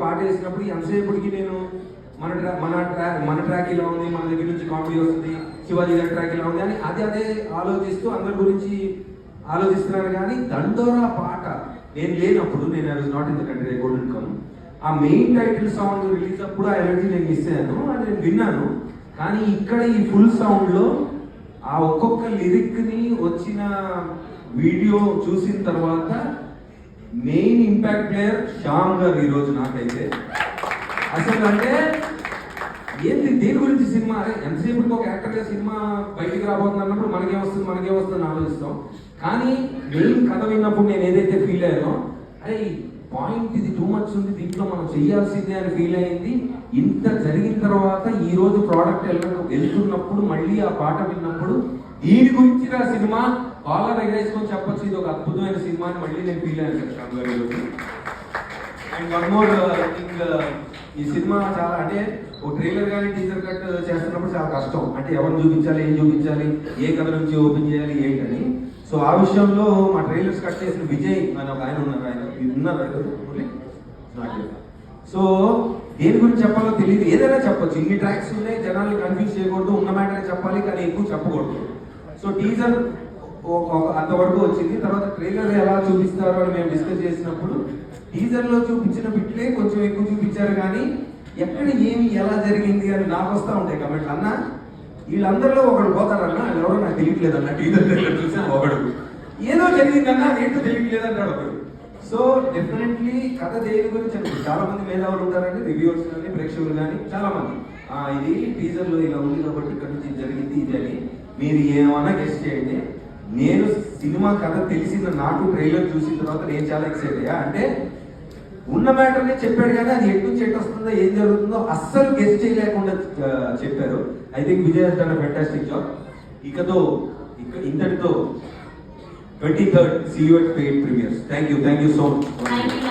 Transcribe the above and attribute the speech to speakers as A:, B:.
A: పాట వేసినప్పుడు ఎంతసేపటికి నేను మన ట్రాక్ ఇలా ఉంది, మన దగ్గర నుంచి కామెడీ వస్తుంది, శివాజీ గారి ట్రాక్ ఇలా ఉంది అని అదే ఆలోచిస్తూ అందరి గురించి ఆలోచిస్తున్నాను. కానీ దండోరా పాట నేను లేనప్పుడు, నేను I was not in the country, I couldn't come, ఆ మెయిన్ టైటిల్ సాంగ్ రిలీజ్ అప్పుడు ఆ ఎనర్జీ నేను మిస్ అయ్యాను, అది నేను విన్నాను. కానీ ఇక్కడ ఈ ఫుల్ సౌండ్లో ఆ ఒక్కొక్క లిరిక్ని వచ్చిన వీడియో చూసిన తర్వాత మెయిన్ ఇంపాక్ట్ ప్లేయర్ శ్యామ్ గారు ఈరోజు నాకైతే. అసలు అంటే ఏంటి దేని గురించి సినిమా, ఎంతసేపు ఒక యాక్టర్గా సినిమా బయటికి రాబోతుంది అన్నప్పుడు మనకే వస్తుంది ఆలోచిస్తాం. కానీ మెయిన్ కథ విన్నప్పుడు నేను ఏదైతే ఫీల్ అయ్యానో, అరే పాయింట్ ఇది టూ మచ్ ఉంది, దీంట్లో మనం చేయాల్సిందే అని ఫీల్ అయింది. ఇంత జరిగిన తర్వాత ఈ రోజు ప్రోడక్ట్ వెళ్తున్నప్పుడు మళ్ళీ ఆ పాట విన్నప్పుడు దీని గురించి ఆ సినిమా కాలర్ ఎగరేసుకొని చెప్పొచ్చు, ఇది ఒక అద్భుతమైన సినిమా అని మళ్ళీ నేను ఫీల్ అయ్యాను శ్యామ్ గారు ఈరోజు. అండ్ వన్ మోర్ థింగ్, ఈ సినిమా చాలా అంటే ఒక ట్రైలర్ కానీ టీజర్ కట్ చేస్తున్నప్పుడు చాలా కష్టం. అంటే ఎవరిని చూపించాలి, ఏం చూపించాలి, ఏ కథ నుంచి ఓపెన్ చేయాలి ఏంటని. సో ఆ విషయంలో మా ట్రైలర్స్ కట్ చేసిన విజయ్ అని ఒక ఆయన ఉన్నారు, ఆయన ఉన్నారు. సో దేని గురించి చెప్పాలో తెలియదు, ఏదైనా చెప్పొచ్చు. ఇన్ని ట్రాక్స్ ఉన్నాయి, జనాల్ని కన్ఫ్యూజ్ చేయకూడదు, ఉన్న మ్యాటరే చెప్పాలి, కానీ ఎక్కువ చెప్పకూడదు. సో టీజర్ అంతవరకు వచ్చింది. తర్వాత ట్రైలర్ ఎలా చూపిస్తారో అని మేము డిస్కస్ చేసినప్పుడు టీజర్లో చూపించిన బిట్లే కొంచెం ఎక్కువ చూపించారు, కానీ ఎక్కడ ఏమి ఎలా జరిగింది అని నాకు వస్తూ ఉంటాయి కమెంట్లు. అన్న వీళ్ళందరిలో ఒకడు పోతారన్నా, ఎవరో నాకు తెలియట్లేదన్న, టీజర్ ట్రైలర్ చూసా ఒకడు ఏదో జరిగిందన్నా ఏంటో తెలియట్లేదన్నాడు ఒకడు. సో డెఫినెట్లీ కథ దేని గురించి అంటే చాలా మంది మేధావులు ఉంటారండి, రివ్యూవర్స్ కానీ ప్రేక్షకులు కానీ చాలా మంది ఇది టీజర్లో ఇలా ఉంది కాబట్టి ఇక్కడ నుంచి జరిగింది ఇది అని మీరు ఏమన్నా గెస్ట్ చేయండి. నేను సినిమా కథ తెలిసిన నాకు ట్రైలర్ చూసిన తర్వాత నేను చాలా ఎక్సైట్ అయ్యా. అంటే ఉన్న మ్యాటర్నే చెప్పాడు కానీ అది ఎటు నుంచి ఎటు వస్తుందో ఏం జరుగుతుందో అస్సలు గెస్ట్ చేయలేకుండా చెప్పారు. I think Vijay has done a fantastic job. ఇంతటితో 23rd see you at paid premieres. Thank you so much.